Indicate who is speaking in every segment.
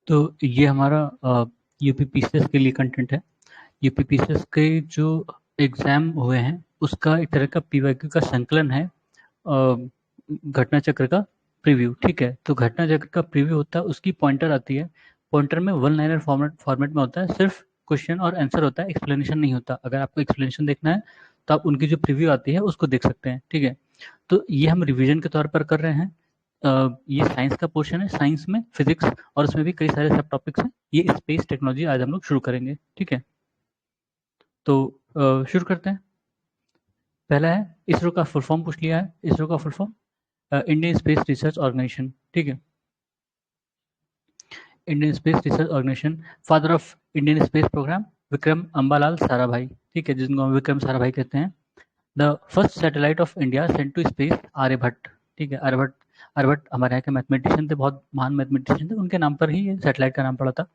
Speaker 1: तो ये हमारा यूपीपीसीएस के लिए कंटेंट है। यूपीपीसीएस के जो एग्जाम हुए हैं उसका एक तरह का पीवाईक्यू का संकलन है, घटना चक्र का प्रीव्यू। ठीक है, तो घटना चक्र का प्रीव्यू होता है, उसकी पॉइंटर आती है। पॉइंटर में वन लाइनर फॉर्मेट में होता है, सिर्फ क्वेश्चन और आंसर होता है, एक्सप्लेनेशन नहीं होता। अगर आपको एक्सप्लेनेशन देखना है तो आप उनकी जो प्रीव्यू आती है उसको देख सकते हैं। ठीक है, तो ये हम रिवीजन के तौर पर कर रहे हैं। ये साइंस का पोर्शन है, साइंस में फिजिक्स और उसमें भी कई सारे सब टॉपिक्स हैं। ये स्पेस टेक्नोलॉजी आज हम लोग शुरू करेंगे। ठीक है, तो शुरू करते हैं। पहला है, इसरो का फुल फॉर्म पूछ लिया है। इसरो का full form Indian Space Research Organisation. ठीक है, Indian Space Research Organisation. Father of Indian space programme Vikram Ambalal Sarabhai. ठीक है, जिनको हम विक्रम साराभाई कहते हैं। The first satellite of India sent to space Aryabhata. ठीक है, आर्यभट्ट। आर्यभट्ट हमारे यहाँ के मैथमेटिशियन थे, बहुत महान मैथमेटिशियन थे, उनके नाम पर ही ये सैटेलाइट का नाम पड़ा था।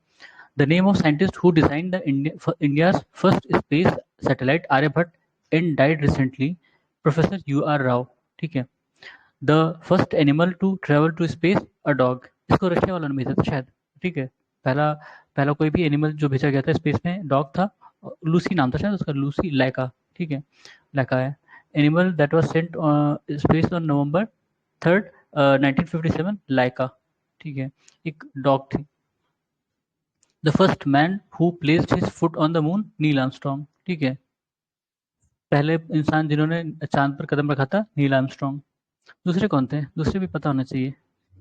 Speaker 1: The name of scientist who design the India's first space satellite Aryabhata and died recently, professor U R Rao. ठीक है, the first animal to travel to space a dog. इसको रशिया वालों ने भेजा था शायद। ठीक है, पहला पहला कोई भी एनिमल जो भेजा गया था स्पेस में डॉग था। लूसी नाम था शायद उसका, लूसी लाइका। ठीक है, लाइका है। Animal that was sent space on November 3, 1957, लाइका। ठीक है, एक डॉग थी। The first man who placed his foot on the moon, Neil Armstrong. ठीक है, पहले इंसान जिन्होंने चांद पर कदम रखा था, नील आर्मस्ट्रॉन्ग। दूसरे कौन थे? दूसरे भी पता होना चाहिए।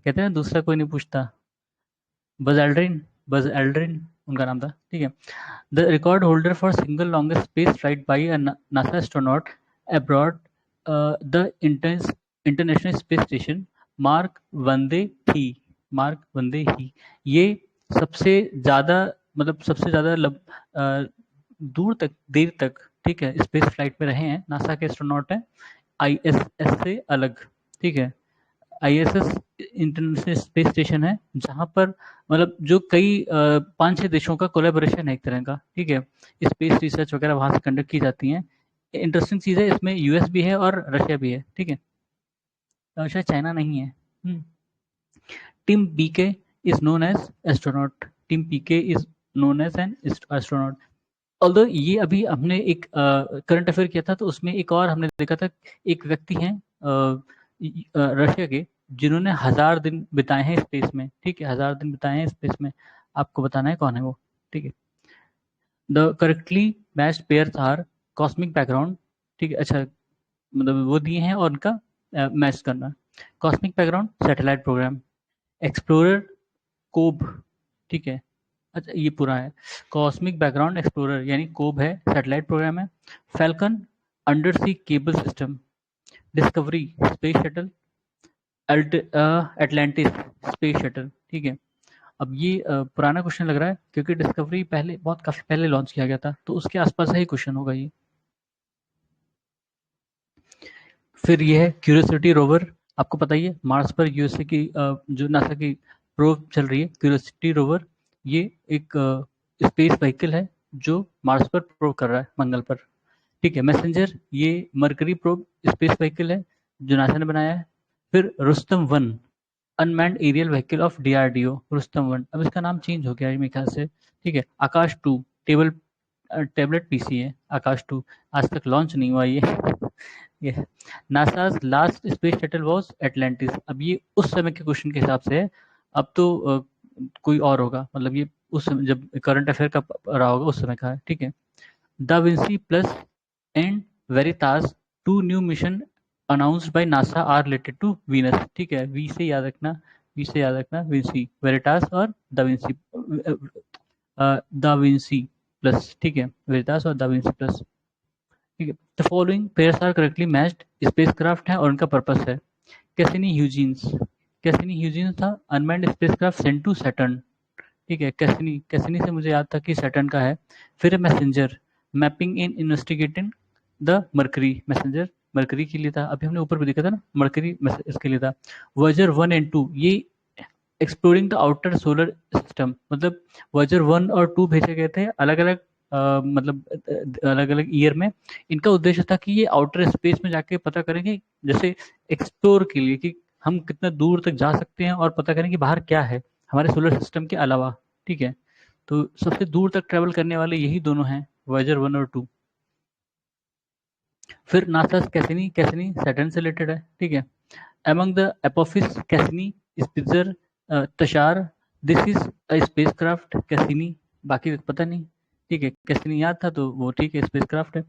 Speaker 1: कहते हैं दूसरा कोई नहीं पूछता। बज एल्ड्रिन, बज एल्ड्रिन उनका नाम था। ठीक है, the record holder for single longest space flight by a NASA astronaut aboard the International Space Station, Mark Vande Hei. Mark Vande Hei, ये सबसे ज्यादा, मतलब सबसे ज्यादा दूर तक, देर तक, ठीक है, स्पेस फ्लाइट में रहे हैं, नासा के एस्ट्रोनॉट हैं, आईएसएस से अलग। ठीक है, आईएसएस इंटरनेशनल स्पेस स्टेशन है, जहां पर मतलब जो कई 5-6 देशों का कोलेबोरेशन है एक तरह का। ठीक है, स्पेस रिसर्च वगैरह वहां से कंडक्ट की जाती हैं। इंटरेस्टिंग चीज़ है, इसमें यूएस भी है और रशिया भी है। ठीक है, शायद चाइना नहीं है। Tim Peake is known as astronaut. Tim Peake is known as an astronaut. Although ये अभी हमने एक करंट अफेयर किया था, तो उसमें एक और हमने देखा था, एक व्यक्ति हैं रशिया के, जिन्होंने 1000 दिन बिताए हैं स्पेस में। ठीक है, 1000 दिन बिताए हैं स्पेस में। आपको बताना है कौन है वो। ठीक है, the correctly matched pairs are cosmic background. ठीक है, अच्छा, मतलब वो दिए हैं और उनका मैच करना। Cosmic background satellite programme, explorer COBE. ठीक है, अच्छा ये पूरा है। कॉस्मिक बैकग्राउंड एक्सप्लोरर यानी कोब है, सैटेलाइट प्रोग्राम है। Falcon undersea cable system, Discovery space shuttle, Atlantis space shuttle. ठीक है, अब ये पुराना क्वेश्चन लग रहा है क्योंकि डिस्कवरी पहले, बहुत काफी पहले लॉन्च किया गया था, तो उसके आसपास ही क्वेश्चन होगा ये। फिर ये है क्यूरियोसिटी रोवर। आपको पता ही है, मार्स पर यूएसए की जो नासा की प्रोब चल रही है, क्यूरियोसिटी रोवर। ये एक स्पेस व्हीकल है जो मार्स पर प्रोब कर रहा है, मंगल पर। ठीक है, मैसेंजर, ये मरकरी प्रोब स्पेस व्हीकल है जो नासा ने बनाया है। फिर Rustom 1, unmanned aerial vehicle of DRDO, Rustom 1। अब इसका नाम चेंज हो गया है मेरे ख्याल से। ठीक है, आकाश 2, टेबल टैबलेट पीसी है आकाश 2। आज तक लॉन्च नहीं हुआ ये NASA's last space shuttle was Atlantis. अब ये उस समय के क्वेश्चन के हिसाब से है। अब तो कोई और होगा, मतलब ये उस समय जब करंट अफेयर का रहा होगा उस समय का है। ठीक है, da Vinci plus and Veritas, two new mission announced by NASA are related to Venus. ठीक है, वी से याद रखना, वी से याद रखना, विंसी, वेरिटास और दा विंसी, दा विंसी प्लस। ठीक है, वेरिटास और दा विंसी प्लस। ठीक है, the following pairs are correctly matched spacecraft है और उनका पर्पस है। कैसिनी ह्यूजीन्स, कैसिनी ह्यूजीन्स था unmanned spacecraft sent to Saturn. ठीक है, कैसिनी, कैसिनी से मुझे याद था कि सैटर्न का है। फिर messenger, mapping in investigating the mercury, messenger mercury के लिए था। अभी हमने ऊपर भी देखा था ना, मरकरी इसके लिए था। वॉयेजर 1 एंड 2, ये exploring the outer solar system, मतलब वॉयेजर 1 और 2 भेजे गए थे अलग अलग, मतलब अलग अलग ईयर में। इनका उद्देश्य था कि ये आउटर स्पेस में जाके पता करेंगे, जैसे एक्सप्लोर के लिए कि हम कितना दूर तक जा सकते हैं और पता करें कि बाहर क्या है हमारे सोलर सिस्टम के अलावा, ठीक है। तो सबसे दूर तक ट्रेवल करने वाले यही दोनों हैं, वॉयेजर 1 और 2। फिर नासा कैसिनी, कैसिनी सैटर्न से रिलेटेड है, ठीक है। Among the Apophis Cassini, Spitzer, Tashar, this is a spacecraft Cassini, बाकी पता नहीं, ठीक है। कैसिनी याद था तो वो ठीक है, स्पेसक्राफ्ट है।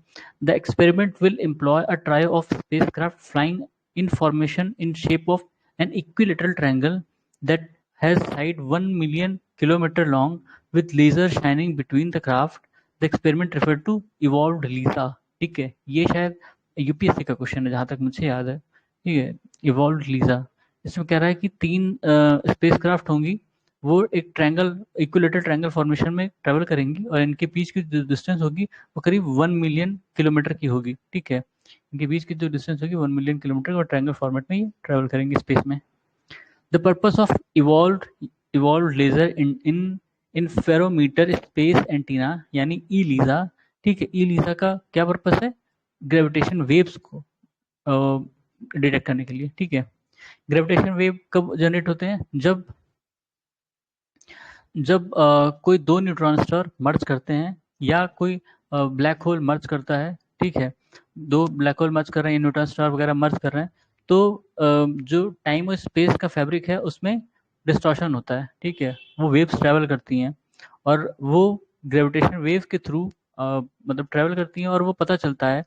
Speaker 1: The experiment will employ a trio of spacecraft flying in formation in shape of an equilateral triangle that has side 1 million kilometre long with laser shining between the craft. The experiment referred to evolved LISA, ठीक है। ये शायद UPSC का question है जहाँ तक मुझे याद है, ठीक है। इवॉल्व लीजा, इसमें कह रहा है कि 3 स्पेसक्राफ्ट होंगी, वो एक ट्रायंगल, इक्विलेटरल ट्रायंगल फॉर्मेशन में ट्रेवल करेंगी और इनके बीच की जो डिस्टेंस होगी वो करीब 1 मिलियन किलोमीटर की होगी, ठीक है। इनके बीच की जो डिस्टेंस होगी 1 मिलियन किलोमीटर और ट्रायंगल फॉर्मेट में ये ट्रेवल करेंगे स्पेस में। The purpose of evolve laser interferometer space antenna यानी ई लीजा, ठीक है। ई लीजा का क्या पर्पस है? ग्रेविटेशन वेव्स को डिटेक्ट करने के लिए, ठीक है। ग्रेविटेशन वेव कब जनरेट होते हैं? जब कोई दो न्यूट्रॉन स्टार मर्ज करते हैं या कोई ब्लैक होल मर्ज करता है, ठीक है। दो ब्लैक होल मर्ज कर रहे हैं, न्यूट्रॉन स्टार वगैरह मर्ज कर रहे हैं, तो जो टाइम और स्पेस का फैब्रिक है उसमें डिस्टॉर्शन होता है, ठीक है। वो वेव्स ट्रैवल करती हैं और वो ग्रेविटेशन वेव के थ्रू मतलब ट्रैवल करती हैं और वो पता चलता है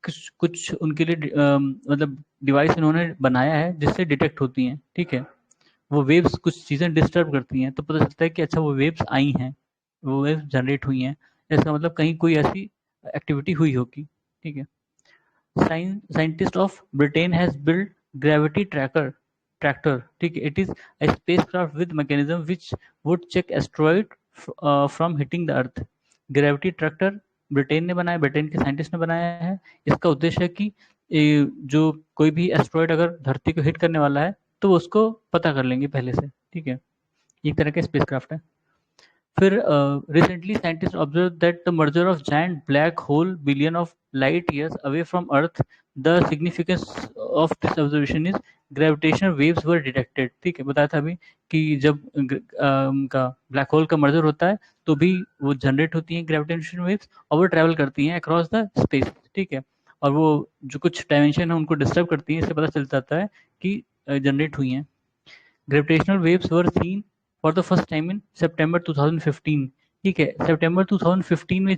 Speaker 1: कुछ कुछ उनके लिए मतलब डिवाइस इन्होंने बनाया है जिससे डिटेक्ट होती हैं, ठीक है। वो वेव्स कुछ चीज़ें डिस्टर्ब करती हैं तो पता चलता है कि अच्छा वो वेव्स आई हैं, वो वेव्स जनरेट हुई हैं, इसका मतलब कहीं कोई ऐसी एक्टिविटी हुई होगी, ठीक है। Scientist of Britain has build gravity tractor, ठीक है। It is a spacecraft with mechanism which would check asteroid from hitting the earth. Gravity tractor Britain ने बनाया, ब्रिटेन के साइंटिस्ट ने बनाया है। इसका उद्देश्य है कि जो कोई भी एस्ट्रॉइड अगर धरती को हिट करने वाला है तो उसको पता कर लेंगे पहले से, ठीक है। एक तरह का स्पेसक्राफ्ट है। फिर recently scientist observe that the merger of giant black hole billion of light years away from earth. The significance of this observation is gravitational waves were detected, ठीक है। बताया था अभी कि जब का ब्लैक होल का मर्जर होता है तो भी वो जनरेट होती हैं ग्रेविटेशनल वेव्स और वो ट्रैवल करती हैं अक्रॉस द स्पेस, ठीक है। और वो जो कुछ डायमेंशन है उनको डिस्टर्ब करती हैं, इससे पता चल जाता है कि जनरेट हुई हैं। Gravitational waves were seen for the first time in September 2015, ठीक है। सितंबर 2015 में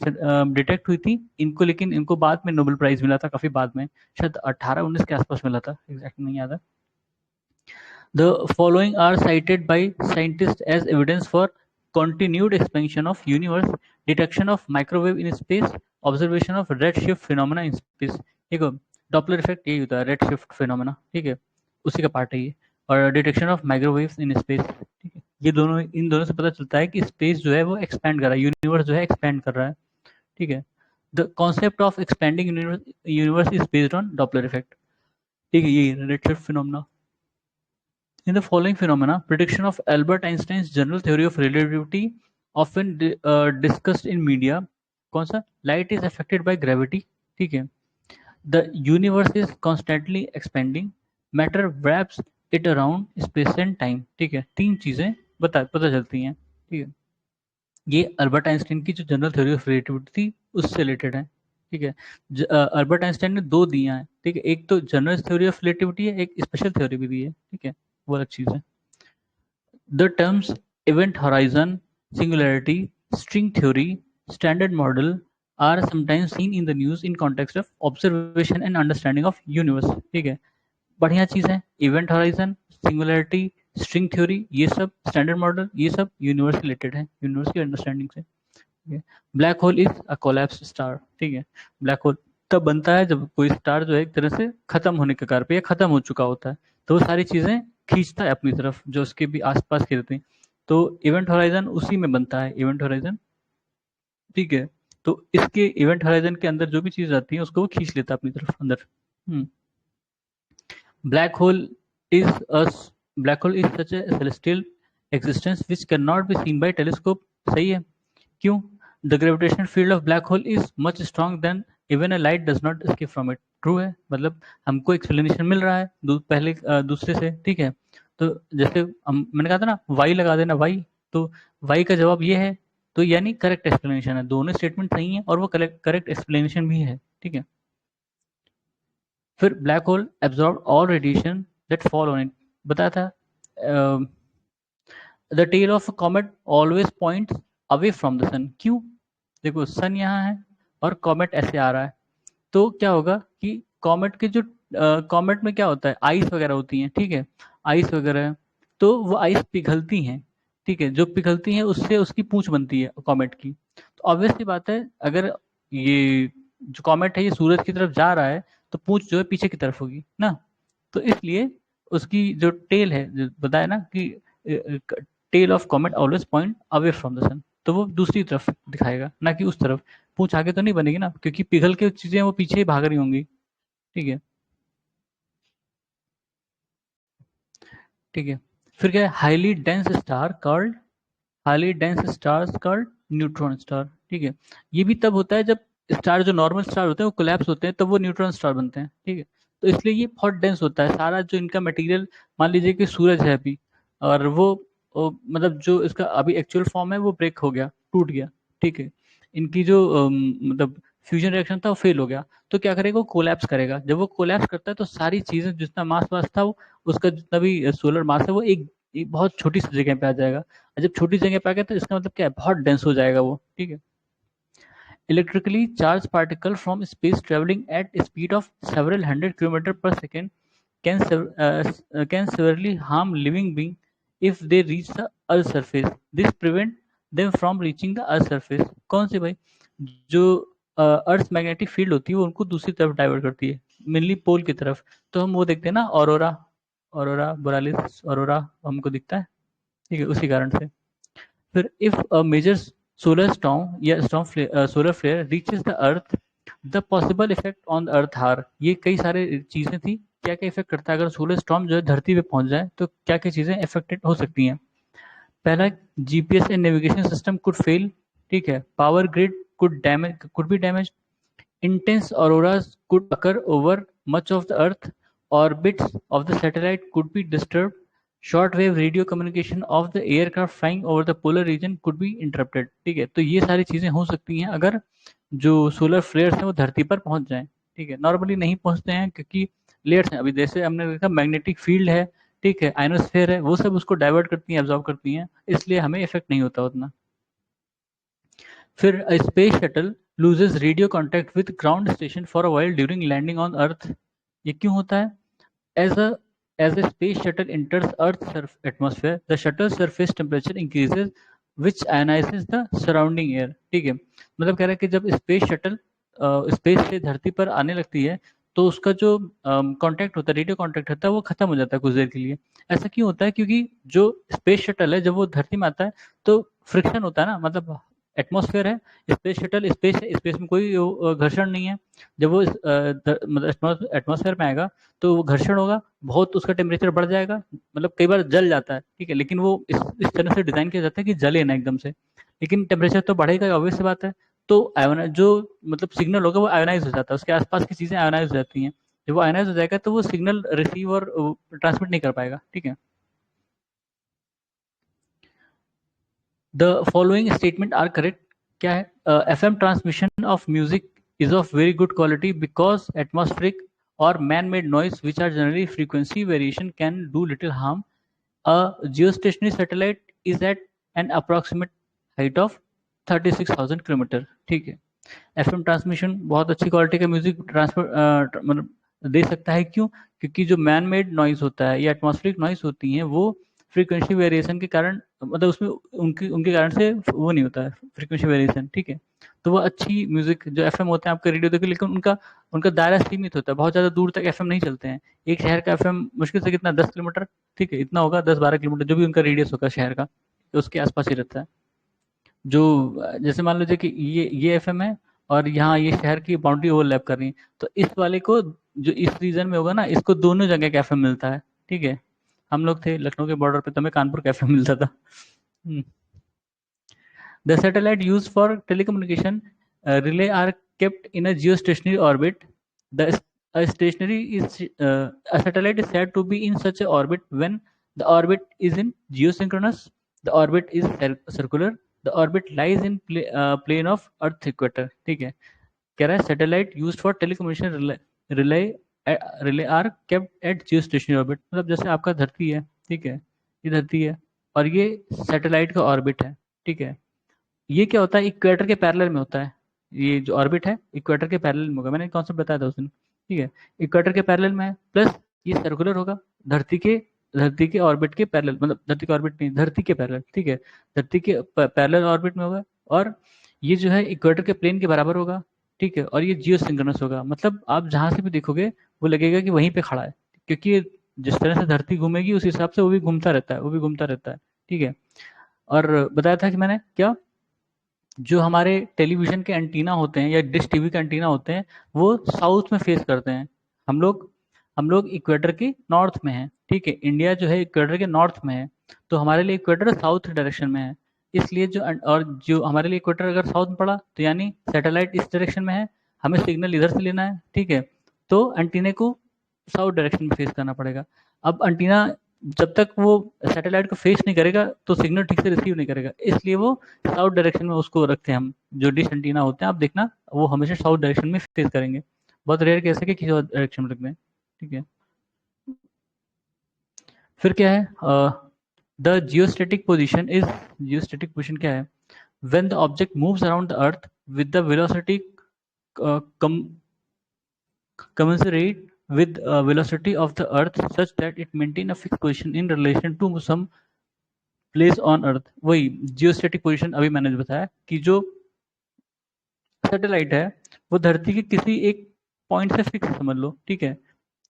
Speaker 1: डिटेक्ट हुई थी इनको, लेकिन इनको बाद में नोबेल प्राइज मिला था, काफी बाद में, शायद 18-19 के आसपास मिला था, एग्जैक्ट नहीं याद है। The following are cited by scientists as evidence for continued expansion of universe: detection of microwave in space, observation of redshift phenomena in space। देखो डॉपलर इफेक्ट यही होता है, रेड शिफ्ट फिनोमेना, ठीक है, उसी का पार्ट है ये। और detection of microwaves in space, ठीक है। ये दोनों, इन दोनों से पता चलता है कि स्पेस जो है वो एक्सपैंड कर रहा है, यूनिवर्स जो है एक्सपैंड कर रहा है, ठीक है। The concept of expanding universe is based on Doppler effect, ठीक है, ये red shift phenomena. In the following phenomena, prediction of Albert Einstein's general theory of relativity often discussed in media। कौन सा? Light is affected by gravity, ठीक है। The universe is constantly expanding, matter wraps it around space and time, ठीक है। तीन चीजें पता चलती हैं, ठीक है। ये अल्बर्ट आइंस्टाइन की जो जनरल थ्योरी ऑफ रिलेटिविटी थी उससे रिलेटेड है, ठीक है। अल्बर्ट आइंस्टाइन ने दो दिया है, ठीक है। एक तो जनरल थ्योरी ऑफ रिलेटिविटी है, एक स्पेशल थ्योरी भी दी है, ठीक है, वो अलग चीज है। The terms event horizon, singularity, string theory, standard model are sometimes seen in the news in context of observation and understanding of universe, ठीक है। बढ़िया चीज है, event horizon, singularity, string theory, ये सब स्टैंडर्ड मॉडल, ये सब यूनिवर्स रिलेटेड है, यूनिवर्स की अंडरस्टैंडिंग से, ठीक है। Black hole is a collapse star, ठीक है। ब्लैक होल तब बनता है जब कोई स्टार जो है एक तरह से खत्म होने के कगार पे या खत्म हो चुका होता है, तो वो सारी चीजें खींचता है अपनी तरफ जो उसके भी आसपास के रहते हैं। तो इवेंट हॉराइजन उसी में बनता है, इवेंट हॉराइजन, ठीक है। तो इसके इवेंट हॉराइजन के अंदर जो भी चीज आती है उसको वो खींच लेता है अपनी तरफ अंदर। Black hole is a black hole is such a celestial existence which can not be seen by telescope. सही है। क्यों? The gravitational field of black hole is much strong than even a light does not escape from it. True है, मतलब हमको explanation मिल रहा है पहले दूसरे से, ठीक है। तो जैसे मैंने कहा था ना वाई लगा देना वाई, तो वाई का जवाब ये है, तो यानी करेक्ट एक्सप्लेनेशन है, दोनों स्टेटमेंट सही है और वो करेक्ट एक्सप्लेनेशन भी है, ठीक है। फिर black hole absorb all radiation that fall on it, बताया था। The tail of comet always points away from the sun, क्यों? देखो सन यहाँ है और कॉमेट ऐसे आ रहा है, तो क्या होगा कि कॉमेट के जो कॉमेट में क्या होता है, आइस वगैरह होती हैं, ठीक है, आइस वगैरह है, तो वो आइस पिघलती हैं, ठीक है, जो पिघलती हैं उससे उसकी पूंछ बनती है कॉमेट की। तो ऑब्वियस सी बात है, अगर ये जो कॉमेट है ये सूरज की तरफ जा रहा है, तो पूंछ जो है पीछे की तरफ होगी ना, तो इसलिए उसकी जो टेल है, जो बताया ना कि tail of comet always point away from the sun, तो वो दूसरी तरफ दिखाएगा ना कि उस तरफ। पूंछ आगे तो नहीं बनेगी ना, क्योंकि पिघल के चीजें वो पीछे ही भाग रही होंगी, ठीक है। ठीक है, फिर क्या है, highly dense stars called neutron star, ठीक है। ये भी तब होता है जब स्टार जो नॉर्मल स्टार होते हैं वो कोलैप्स होते हैं, तब वो न्यूट्रॉन स्टार बनते हैं, ठीक है। तो इसलिए ये बहुत डेंस होता है सारा जो इनका मटेरियल। मान लीजिए कि सूरज है अभी, और वो मतलब जो इसका अभी एक्चुअल फॉर्म है वो ब्रेक हो गया, टूट गया, ठीक है। इनकी जो मतलब फ्यूजन रिएक्शन था वो फेल हो गया, तो क्या करेगा, वो कोलैप्स करेगा। जब वो कोलैप्स करता है तो सारी चीजें, जितना मास वास था वो, उसका जितना भी सोलर मास है वो एक बहुत छोटी सी जगह पे आ जाएगा। और जब छोटी जगह पे आ गया तो इसका मतलब क्या है, बहुत डेंस हो जाएगा वो, ठीक है। Electrically charge particle from space travelling at speed of several 100 kilometre पर second can severely harm living being if they reach the earth surface. This prevent them from reaching the earth surface. कौन से भाई, जो earth magnetic field होती है वो उनको दूसरी तरफ डाइवर्ट करती है, मेनली पोल की तरफ। तो हम वो देखते हैं ना, ऑरोरा, ऑरोरा बोरालिस, ऑरोरा हमको दिखता है, ठीक है, उसी कारण से। फिर if a major solar storm या storm solar flare reaches the earth, the possible effect on the earth are, ये कई सारे चीजें थी, क्या क्या इफेक्ट करता है अगर सोलर स्टॉर्म जो है धरती पे पहुंच जाए, तो क्या क्या चीजें इफेक्टेड हो सकती हैं। पहला, GPS and navigation system could fail, ठीक है, power grid could be damage, intense auroras could occur over much of the earth, orbits of the satellite could be disturbed, shortwave radio communication of the aircraft flying over the polar region could be interrupted, ठीक है। तो ये सारी चीजें हो सकती हैं अगर जो सोलर फ्लेयर्स हैं वो धरती पर पहुंच जाएं, ठीक है। नॉर्मली नहीं पहुंचते हैं क्योंकि लेयर्स हैं, अभी जैसे हमने देखा मैग्नेटिक फील्ड है, ठीक है, आयनोस्फेयर है, वो सब उसको डाइवर्ट करती हैं, एब्जॉर्ब करती हैं, इसलिए हमें इफेक्ट नहीं होता उतना। फिर space shuttle loses radio contact with ground station for a while during landing on earth, ये क्यों होता है? As a as a space shuttle enters Earth's atmosphere, the shuttle surface temperature increases, which ionizes the surrounding air, ठीक है। मतलब कह रहा है कि जब स्पेस शटल स्पेस से धरती पर आने लगती है, तो उसका जो कांटेक्ट होता है, रेडियो कांटेक्ट होता है, वो खत्म हो जाता है कुछ देर के लिए। ऐसा क्यों होता है? क्योंकि जो स्पेस शटल है जब वो धरती में आता है तो फ्रिक्शन होता है ना, मतलब एटमॉस्फेयर है, स्पेस शटल स्पेस है, स्पेस में कोई घर्षण नहीं है। जब वो मतलब एटमॉस्फेयर में आएगा तो वो घर्षण होगा, बहुत उसका टेम्परेचर बढ़ जाएगा, मतलब कई बार जल जाता है, ठीक है, लेकिन वो इस तरह से डिजाइन किया जाता है कि जले ना एकदम से, लेकिन टेम्परेचर तो बढ़ेगा, ऑब्वियस सी बात है। तो आयोन जो मतलब सिग्नल होगा वो आयोनाइज हो जाता है, उसके आसपास की चीजें आयोनाइज हो जाती हैं। जब वो आयोनाइज हो जाएगा तो वो सिग्नल रिसीव और ट्रांसमिट नहीं कर पाएगा, ठीक है। The following statement are correct, क्या है? FM transmission of music is of very good quality because atmospheric or man made noise which are generally frequency variation can do little harm. A geostationary satellite is at an approximate height of 36,000 kilometre, ठीक है। FM transmission बहुत अच्छी quality का music transfer मतलब दे सकता है, क्यों? क्योंकि जो मैन मेड नॉइज होता है या एटमॉस्फेरिक नॉइज होती हैं वो फ्रीक्वेंसी वेरिएशन के कारण, मतलब उसमें उनके उनके कारण से वो नहीं होता है फ्रीक्वेंसी वेरिएशन, ठीक है। तो वो अच्छी म्यूजिक जो एफएम होते हैं आपके रेडियो देखिए, लेकिन उनका उनका दायरा सीमित होता है, बहुत ज़्यादा दूर तक एफएम नहीं चलते हैं। एक शहर का एफएम मुश्किल से कितना 10 किलोमीटर, ठीक है, इतना होगा, 10-12 किलोमीटर जो भी उनका रेडियस होगा शहर का, तो उसके आसपास ही रहता है। जो जैसे मान लीजिए कि ये एफएम है और यहाँ ये शहर की बाउंड्री ओवरलैप कर रही है, तो इस वाले को जो इस रीजन में होगा ना, इसको दोनों जगह का एफएम मिलता है, ठीक है। हम लोग थे लखनऊ के बॉर्डर पे, तो हमें कानपुर का एफएम मिलता था। The satellite use for telecommunication relay are kept in a geostationary orbit. The a stationary is a satellite is said to be in such a orbit when The orbit is in geosynchronous. The orbit is circular. The orbit lies in plane of Earth equator. ठीक है, कह रहा है satellite used for telecommunication relay relay are kept at geostationary orbit. मतलब जैसे आपका धरती है, ठीक है, ये धरती है और ये सैटेलाइट का ऑर्बिट है, ठीक है। ये क्या होता है, इक्वेटर के पैरेलल में होता है। ये जो ऑर्बिट है इक्वेटर के पैरेलल में होगा, मैंने कॉन्सेप्ट बताया था उस दिन, ठीक है। इक्वेटर के पैरेलल में है, प्लस ये सर्कुलर होगा, धरती के ऑर्बिट के पैरेलल, मतलब धरती के ऑर्बिट नहीं, धरती के पैरेलल, ठीक है, धरती के पैरेलल ऑर्बिट में होगा। और ये जो है इक्वेटर के प्लेन के बराबर होगा, ठीक है। और ये जियो सिंक्रोनस होगा, मतलब आप जहां से भी देखोगे वो लगेगा कि वहीं पे खड़ा है, क्योंकि ये जिस तरह से धरती घूमेगी उस हिसाब से वो भी घूमता रहता है, वो भी घूमता रहता है, ठीक है। और बताया था कि मैंने क्या, जो हमारे टेलीविजन के एंटीना होते हैं या डिश टीवी के एंटीना होते हैं वो साउथ में फेस करते हैं। हम लोग हम लोग इक्वेटर के नॉर्थ में हैं, ठीक है। इंडिया जो है इक्वेटर के नॉर्थ में है, तो हमारे लिए इक्वेटर साउथ डायरेक्शन में है। इसलिए जो हमारे लिए इक्वेटर अगर साउथ में पड़ा तो यानी सैटेलाइट इस डायरेक्शन में है, हमें सिग्नल इधर से लेना है, ठीक है। तो एंटीने को साउथ डायरेक्शन में फेस करना पड़ेगा। अब एंटीना जब तक वो सैटेलाइट को फेस नहीं करेगा तो सिग्नल ठीक से रिसीव नहीं करेगा, इसलिए वो साउथ डायरेक्शन में उसको रखते हैं हम। जो डिश एंटीना होते हैं आप देखना वो हमेशा साउथ डायरेक्शन में फेस करेंगे, बहुत रेयर केस है कि किसी और डायरेक्शन में रख दें, ठीक है। फिर क्या है, द जियोस्टेटिक पोजिशन क्या है, when the object moves around the earth with the velocity commensurate with velocity of the earth such that it maintain a fixed position in relation to some place on earth। वही जियोस्टेटिक position अभी मैंने बताया कि जो satellite है वो धरती के किसी एक पॉइंट से फिक्स समझ लो, ठीक है।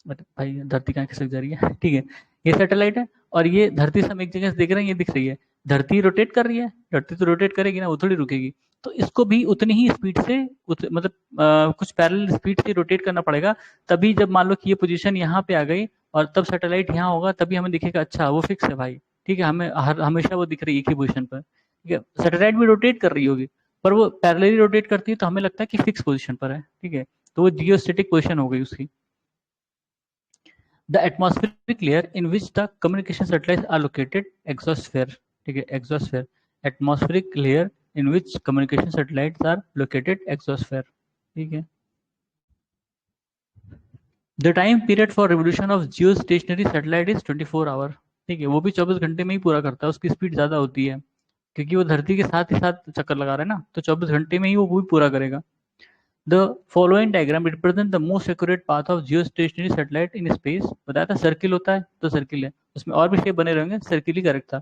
Speaker 1: मतलब भाई धरती कहाँ खिसक जा रही है, ठीक है। ये सैटेलाइट है और ये धरती से हम एक जगह से देख रहे हैं, ये दिख रही है। धरती रोटेट कर रही है, धरती तो रोटेट करेगी ना, वो थोड़ी रुकेगी। तो इसको भी उतनी ही स्पीड से मतलब कुछ पैरेलल स्पीड से रोटेट करना पड़ेगा। तभी जब मान लो कि ये पोजीशन यहाँ पे आ गई और तब सैटेलाइट यहाँ होगा, तभी हमें दिखेगा अच्छा वो फिक्स है भाई, ठीक है। हमें हमेशा वो दिख रही है एक ही पोजीशन पर, ठीक है। सैटेलाइट भी रोटेट कर रही होगी पर वो पैरेलली रोटेट करती है तो हमें लगता है कि फिक्स पोजीशन पर है, ठीक है। तो वो जियोस्टेटिक पोजीशन हो गई उसकी। The atmospheric layer in which the communication satellites are located, exosphere, ठीक है, exosphere, atmospheric layer in which communication satellites are located, exosphere, ठीक है। The time period for revolution of geostationary satellite is 24 our, ठीक है। वो भी 24 घंटे में ही पूरा करता है, उसकी स्पीड ज़्यादा होती है क्योंकि वो धरती के साथ ही साथ चक्कर लगा रहा है ना, तो 24 घंटे में ही वो भी पूरा करेगा। The following diagram represent the most accurate path of geostationary satellite in space। बताया था सर्किल होता है तो सर्किल है, उसमें और भी शेप बने रहेंगे, सर्किल ही करेक्ट था।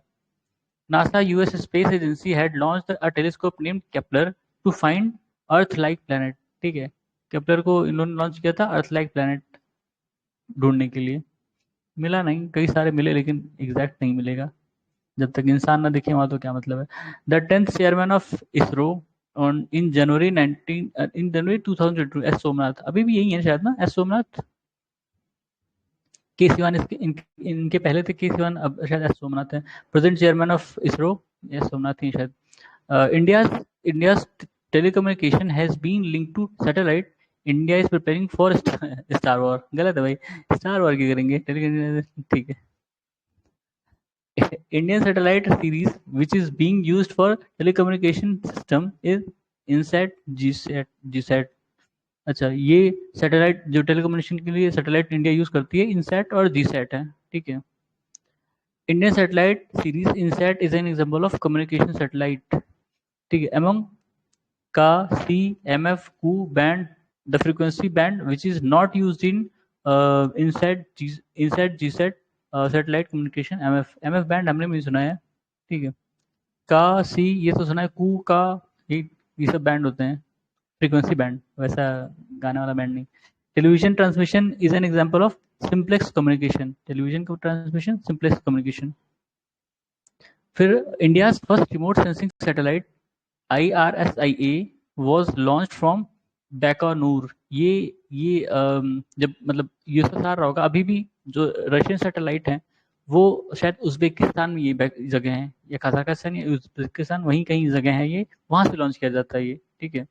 Speaker 1: NASA US Space Agency had launched a telescope named Kepler to find Earth-like planet, ठीक है। केपलर को इन्होंने लॉन्च किया था अर्थ-लाइक प्लैनेट ढूंढने के लिए। मिला नहीं, कई सारे मिले लेकिन एग्जैक्ट नहीं मिलेगा, जब तक इंसान ना दिखे वहां तो क्या मतलब है। The 10th chairman of ISRO on in January 2002 S Somnath, अभी भी यही है शायद ना, एस सोमनाथ। के सिवान इनके पहले थे के सिवान, अब शायद एस सोमनाथ है। Present chairman of ISRO S Somnath ही शायद। India's telecommunication has been linked to satellite. India is preparing for star war. गलत है भाई, स्टार वॉर की करेंगे, ठीक है। Indian satellite series which is being used for telecommunication system is INSAT, GSAT। अच्छा, ये सैटेलाइट जो टेलीकम्युनिकेशन के लिए सैटेलाइट इंडिया यूज करती है इनसैट और जीसैट है, ठीक है। Indian satellite series INSAT is an example of communication satellite, ठीक है। Among Ka C M F Ku band the frequency band which is not used in INSAT GSAT satellite communication. M F band हमने भी सुना है, ठीक है। का सी ये तो सुना है, कू का ये सब बैंड होते हैं, फ्रीक्वेंसी बैंड, वैसा गाने वाला बैंड नहीं। Television transmission is an example of simplex communication. Television का ट्रांसमिशन सिंप्लेक्स कम्युनिकेशन। फिर India first remote sensing satellite IRSIA was launched from Baikonur. ये जब मतलब यूएसएसआर रहा होगा, अभी भी जो रशियन सैटेलाइट हैं वो शायद उज्बेकिस्तान में ये जगह है, या कजाकिस्तान या उज्बेकिस्तान, वहीं कहीं जगह है, ये वहां से लॉन्च किया जाता है ये, ठीक है।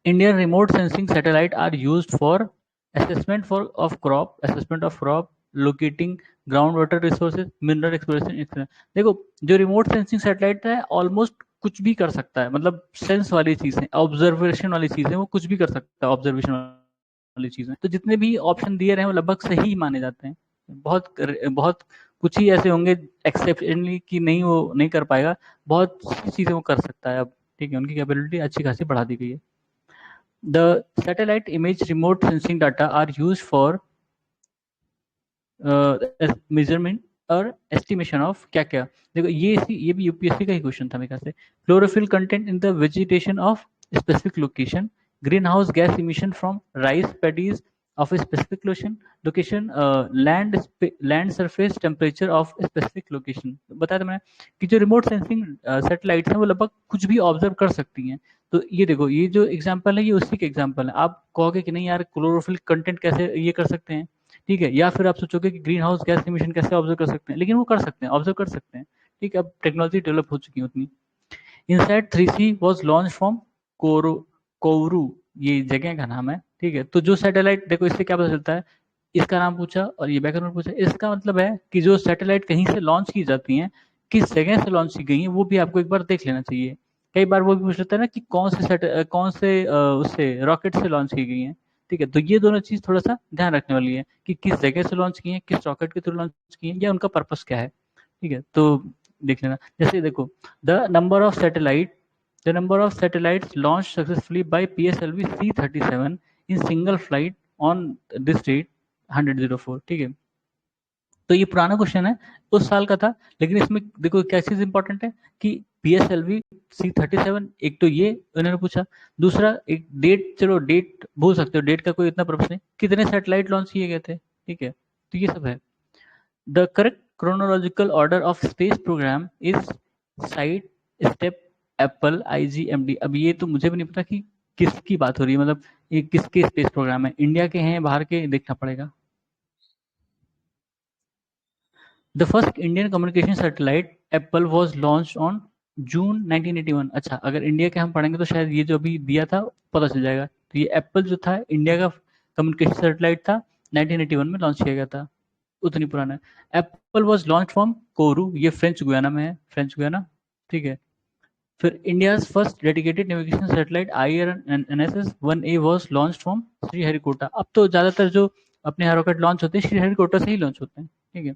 Speaker 1: Indian remote sensing satellite are used for assessment of crop locating ground water resources, mineral exploration etcetera. देखो जो रिमोट सेंसिंग सैटेलाइट है ऑलमोस्ट कुछ भी कर सकता है, मतलब सेंस वाली चीजें, ऑब्जर्वेशन वाली चीजें, वो कुछ भी कर सकता है ऑब्जर्वेशन वाली चीजें। तो जितने भी ऑप्शन दिए रहे हैं वो लगभग सही माने जाते हैं। बहुत बहुत कुछ ही ऐसे होंगे एक्सेप्शनली कि नहीं वो नहीं कर पाएगा, बहुत सी चीजें वो कर सकता है अब। ठीक है, उनकी कैपेबिलिटी अच्छी खासी बढ़ा दी गई है। The satellite image remote sensing data are used for measurement और एस्टिमेशन ऑफ क्या क्या। देखो ये भी यूपीएससी का ही क्वेश्चन था मेरे ख्याल से। Chlorophyll content in the vegetation of specific location, green house gas emission from rice paddies of specific location, land surface temperature of specific location. बताया था मैंने कि जो रिमोट सेंसिंग सैटेलाइट्स हैं वो लगभग कुछ भी ऑब्जर्व कर सकती हैं। तो ये देखो ये जो एग्जांपल है ये उसी के एग्जांपल है। आप कहोगे कि नहीं यार क्लोरोफिल कंटेंट कैसे ये कर सकते हैं, ठीक है, या फिर आप सोचोगे कि ग्रीन हाउस गैस इमिशन कैसे ऑब्जर्व कर सकते हैं, लेकिन वो कर सकते हैं, ऑब्जर्व कर सकते हैं। ठीक है, अब टेक्नोलॉजी डेवलप हो चुकी है उतनी। INSAT 3C was launch from कोरो कोवरू, ये जगह का नाम है। ठीक है, तो जो सैटेलाइट, देखो इससे क्या पता चलता है, इसका नाम पूछा और ये बैकग्राउंड पूछा, इसका मतलब है कि जो सैटेलाइट कहीं से लॉन्च की जाती हैं, किस जगह से लॉन्च की गई है वो भी आपको एक बार देख लेना चाहिए। कई बार वो भी पूछ लेता है ना कि कौन से उससे रॉकेट से लॉन्च की गई है। ठीक है, तो ये दोनों चीज थोड़ा सा ध्यान रखने वाली है कि किस जगह से लॉन्च की है, किस रॉकेट के थ्रू लॉन्च की है, या उनका पर्पस क्या है। ठीक है, तो देख लेना। जैसे देखो the number of satellite the number of satellites launch successfully by PSLV C-37 in single flight on this date 100-04। ठीक है, तो ये पुराना क्वेश्चन है, उस साल का था, लेकिन इसमें देखो क्या चीज इंपॉर्टेंट है कि PSLV C-37, एक तो ये उन्होंने पूछा, दूसरा एक डेट, चलो डेट भूल सकते हो, डेट का कोई इतना पर्पस नहीं, कितने सैटेलाइट लॉन्च किए गए थे। ठीक है, तो ये सब है। The correct chronological order of space program is side step Apple IGMD। अब ये तो मुझे भी नहीं पता कि किसकी बात हो रही है, मतलब ये किसके स्पेस प्रोग्राम है, इंडिया के हैं बाहर के, देखना पड़ेगा। The first Indian communication satellite Apple was launch on June 1981। अच्छा, अगर इंडिया के हम पढ़ेंगे तो शायद ये जो अभी दिया था पता चल जाएगा। तो ये एप्पल जो था इंडिया का कम्युनिकेशन सैटेलाइट था, 1981 में लॉन्च किया गया था, उतनी पुराना है। Apple was launch from Kourou, ये फ्रेंच गुयाना में है, फ्रेंच गुयाना। ठीक है, फिर India's first dedicated navigation satellite IRNSS 1A was launch from Sriharikota. अब तो ज्यादातर जो अपने यहाँ रॉकेट लॉन्च होते हैं श्रीहरिकोटा से ही लॉन्च होते हैं। ठीक है,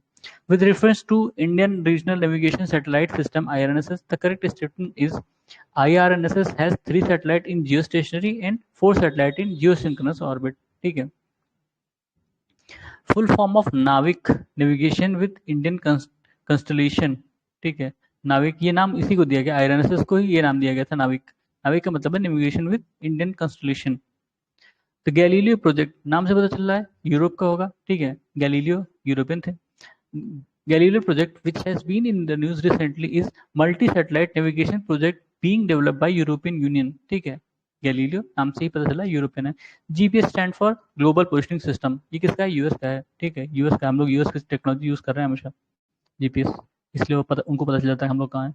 Speaker 1: with reference to Indian Regional Navigation Satellite System IRNSS, the correct statement is IRNSS has 3 satellites in geostationary and 4 satellites in geosynchronous orbit। ठीक है, फुल फॉर्म ऑफ नाविक, नेविगेशन विद इंडियन कंस्टलेशन। ठीक है, नाविक ये नाम इसी को दिया गया, IRNSS को ही ये नाम दिया गया था नाविक। नाविक का मतलब है नेविगेशन विद इंडियन कंस्टलेशन। तो गैलीलियो प्रोजेक्ट नाम से पता चल रहा है यूरोप का होगा। ठीक है, गैलीलियो यूरोपियन थे। Galileo project, which has been in the news recently, is multi-satellite navigation project being developed by European Union। ठीक है, गैलीलियो नाम से ही पता चला यूरोपियन है। GPS stand for global positioning system, ये किसका है, यूएस का है। ठीक है, यूएस का, हम लोग यूएस की टेक्नोलॉजी यूज कर रहे हैं हमेशा, जीपीएस, इसलिए वो पता, उनको पता चल जाता है हम लोग कहाँ हैं।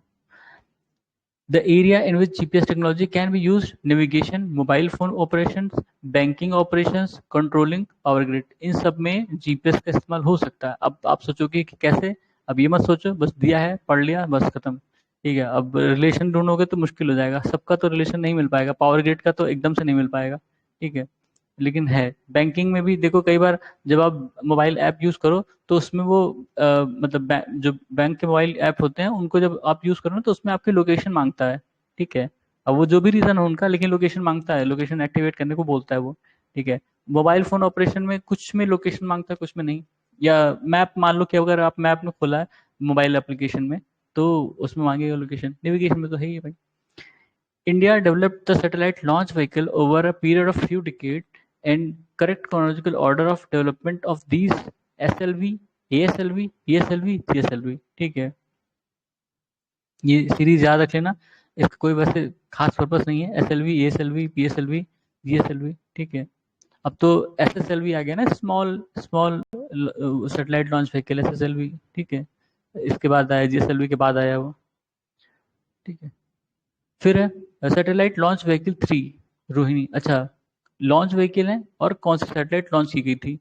Speaker 1: The area in which GPS technology can be used: navigation, mobile phone operations, banking operations, controlling power grid। इन सब में GPS का इस्तेमाल हो सकता है। अब आप सोचोगे कि कैसे, अब ये मत सोचो, बस दिया है पढ़ लिया बस खत्म। ठीक है, अब रिलेशन ढूंढोगे तो मुश्किल हो जाएगा, सबका तो रिलेशन नहीं मिल पाएगा, पावर ग्रिड का तो एकदम से नहीं मिल पाएगा। ठीक है, लेकिन है बैंकिंग में भी देखो, कई बार जब आप मोबाइल ऐप यूज करो तो उसमें वो मतलब जो बैंक के मोबाइल ऐप होते हैं उनको जब आप यूज करो ना तो उसमें आपकी लोकेशन मांगता है। ठीक है, अब वो जो भी रीजन हो उनका, लेकिन लोकेशन मांगता है, लोकेशन एक्टिवेट करने को बोलता है वो। ठीक है, मोबाइल फोन ऑपरेशन में कुछ में लोकेशन मांगता है, कुछ में नहीं। या मैप, मान लो कि अगर आप मैप में खोला है मोबाइल एप्लीकेशन में तो उसमें मांगेगा लोकेशन, नेविगेशन में तो है ही है भाई। India developed the satellite launch vehicle over a period of few decades, and correct chronological order of development of these SLV, ASLV, PSLV, CSLV। ठीक है, ये सीरीज याद रख लेना, इसका कोई वैसे खास पर्पस नहीं है। SLV, ASLV, PSLV, GSLV। ठीक है, अब तो SSLV आ गया ना, small small satellite launch vehicle, SSLV। ठीक है, इसके बाद आया GSLV, के बाद आया वो। ठीक है, फिर है सैटेलाइट लॉन्च व्हीकल 3 रोहिणी। अच्छा, लॉन्च व्हीकल है और कौन सी सैटेलाइट लॉन्च की गई थी,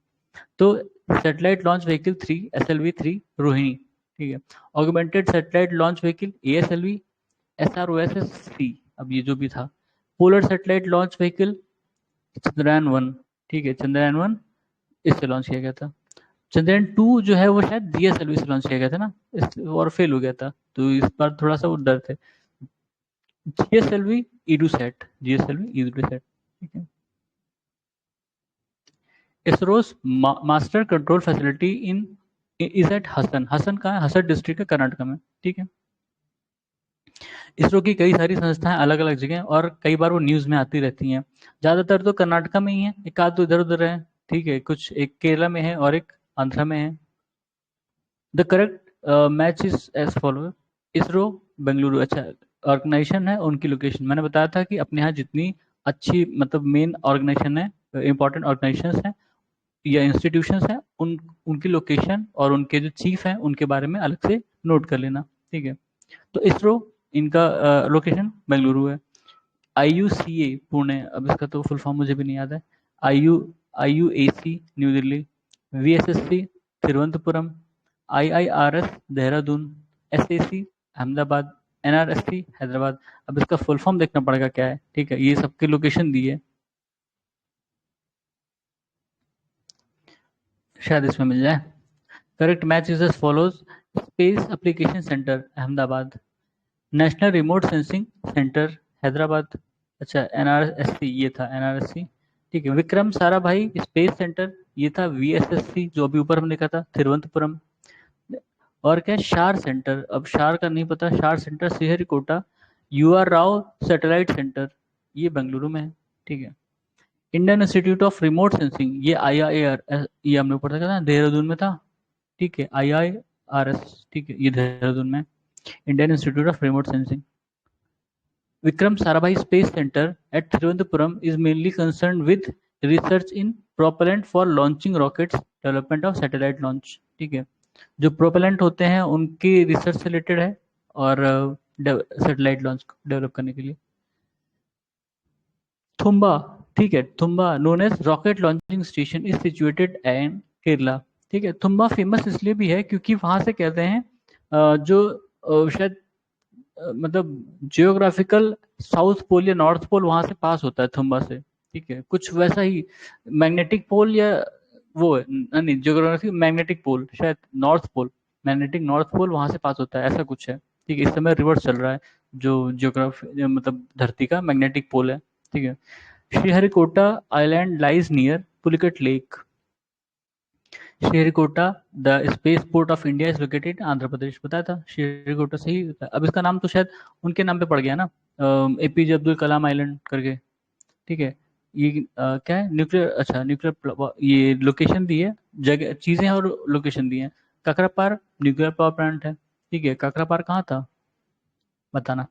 Speaker 1: तो satellite launch vehicle 3 SLV-3 Rohini, ठीक है। Augmented satellite launch vehicle ASLV SROSS-3, अब ये जो भी था। Polar satellite launch vehicle Chandrayaan 1, ठीक है, चंद्रयान 1 इससे लॉन्च किया गया था। चंद्रयान 2 जो है वो शायद GSLV से लॉन्च किया गया था ना, और फेल हो गया था, तो इस बार थोड़ा सा वो डर थे। GSLV EDUSAT, ठीक है। ISRO's master control facility in is at Hassan, Hassan कहाँ है, हसन डिस्ट्रिक्ट है कर्नाटक में, ठीक है। इसरो की कई सारी संस्थाएं अलग अलग जगह और कई बार वो न्यूज में आती रहती हैं। ज्यादातर तो कर्नाटका में ही है, एक आध तो इधर उधर है, ठीक है, कुछ एक केरला में है और एक आंध्रा में है। The correct match is as follow. ISRO Bengaluru, अच्छा ऑर्गेनाइजेशन है, उनकी लोकेशन मैंने बताया था कि अपने यहाँ जितनी अच्छी मतलब मेन ऑर्गेनाइजेशन है, इंपॉर्टेंट ऑर्गेनाइजेशन है या इंस्टीट्यूशंस हैं, उनकी लोकेशन और उनके जो चीफ हैं उनके बारे में अलग से नोट कर लेना, ठीक है। तो इसरो इनका लोकेशन बेंगलुरु है। IUCA पुणे, अब इसका तो फुल फॉर्म मुझे भी नहीं याद है। IUAC new Delhi, VSSC Thiruvananthapuram, IIRS Dehradun, SAC Ahmedabad, NRSC Hyderabad. अब इसका फुल फॉर्म देखना पड़ेगा क्या है, ठीक है, ये सबकी लोकेशन दी है, शायद इसमें मिल जाए। Correct match is as follows. Space application centre Ahmedabad, national remote sensing centre Hyderabad, अच्छा NRSC ये था, NRSC, ठीक है। विक्रम साराभाई स्पेस सेंटर ये था VSSC, जो अभी ऊपर हमने लिखा था तिरुवनंतपुरम। और क्या शार सेंटर, अब शार का नहीं पता, शार centre Sriharikota. UR Rao satellite centre ये बेंगलुरु में है, ठीक है। Indian institute of remote sensing ये IIAR, ये हमने ऊपर था ना, देहरादून में था, ठीक है, IIRS, ठीक है, ये देहरादून में। Indian institute of remote sensing. Vikram Sarabhai space centre at Thiruvananthapuram is mainly concern with research in propellant for launching rockets, development of satellite launch, ठीक है। जो प्रोपेलेंट होते हैं उनकी रिसर्च से रिलेटेड है और सैटेलाइट लॉन्च डेवलप करने के लिए। थुम्बा, ठीक है, Thumba known as rocket launching station is situated in Kerala, ठीक है। थुम्बा फेमस इसलिए भी है क्योंकि वहां से कहते हैं जो शायद मतलब जियोग्राफिकल साउथ पोल या नॉर्थ पोल वहां से पास होता है थुम्बा से, ठीक है, कुछ वैसा ही। मैग्नेटिक पोल या वो है नहीं, जियोग्राफिक मैग्नेटिक पोल शायद north pole, magnetic north pole वहां से पास होता है, ऐसा कुछ है, ठीक है। इस समय रिवर्स चल रहा है, जो जियोग्राफी मतलब धरती का मैग्नेटिक पोल है, ठीक है। Sriharikota island lies near Pulicat lake. Sriharikota the space port of India is located Andhra Pradesh, बताया था श्रीहरिकोटा से ही। अब इसका नाम तो शायद उनके नाम पे पड़ गया ना, APJ अब्दुल कलाम आइलैंड करके, ठीक है। ये क्या है, न्यूक्लियर, अच्छा न्यूक्लियर, ये लोकेशन दी है, जगह चीजें और लोकेशन दी है। काकरापार न्यूक्लियर पावर प्लांट है, ठीक है। काकरापार कहाँ था बताना।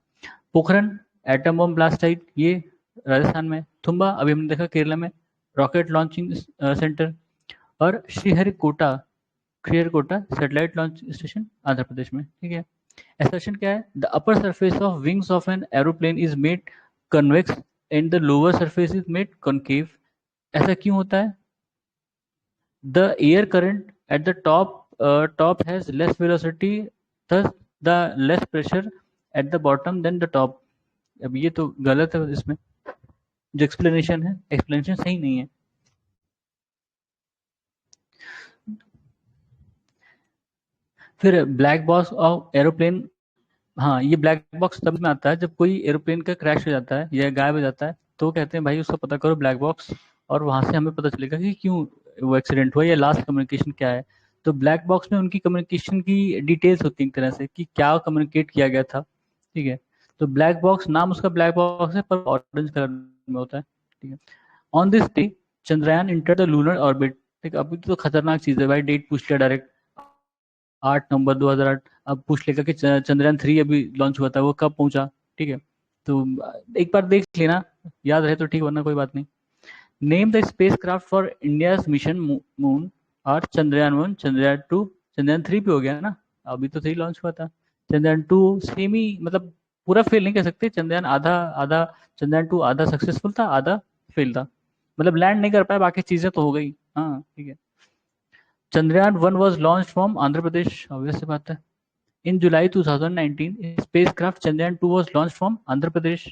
Speaker 1: Pokhran atom bomb blast site ये राजस्थान में। थुम्बा अभी हमने देखा केरला में, रॉकेट लॉन्चिंग सेंटर। और Sriharikota satellite launch station Andhra Pradesh में, ठीक है। एसेशन क्या है, the upper surface of wings of an aeroplane is made convex and the lower surface is made concave. ऐसा क्यों होता है? The air current at the top has less velocity, thus the less pressure at the bottom than the top. अब ये तो गलत है, इसमें जो एक्सप्लेनेशन है, एक्सप्लेनेशन सही नहीं है। फिर ब्लैक बॉक्स ऑफ एरोप्लेन, हाँ ये ब्लैक बॉक्स तब में आता है जब कोई एरोप्लेन का क्रैश हो जाता है या गायब हो जाता है, तो कहते हैं भाई उसका पता करो ब्लैक बॉक्स, और वहां से हमें पता चलेगा कि क्यों वो एक्सीडेंट हुआ या लास्ट कम्युनिकेशन क्या है। तो ब्लैक बॉक्स में उनकी कम्युनिकेशन की डिटेल्स होती है एक तरह से कि क्या कम्युनिकेट किया गया था, ठीक है। तो ब्लैक बॉक्स नाम उसका ब्लैक बॉक्स है पर ऑरेंज कलर में होता है, ठीक है। On this day Chandrayaan enter the lunar orbit, ठीक है। अभी तो खतरनाक चीज है भाई, डेट पूछ लिया डायरेक्ट, 8 नवंबर 2008। अब पूछ लेगा कि चंद्रयान 3 अभी लॉन्च हुआ था, वो कब पहुंचा, ठीक है। तो एक बार देख लेना, याद रहे तो ठीक, वरना कोई बात नहीं। Name the space craft for India mission moon और चंद्रयान 1, चंद्रयान 2, चंद्रयान 3 पे हो गया ना, अभी तो 3 लॉन्च हुआ था। चंद्रयान 2 सेम ही, मतलब पूरा फेल नहीं कह सकते, चंद्रयान आधा आधा, चंद्रयान 2 आधा सक्सेसफुल था आधा फेल था, मतलब लैंड नहीं कर पाया, बाकी चीजें तो हो गई, हाँ ठीक है। Chandrayaan 1 was launched from Andhra Pradesh, obvious सी बात है. In July 2019, spacecraft Chandrayaan 2 was launched from Andhra Pradesh.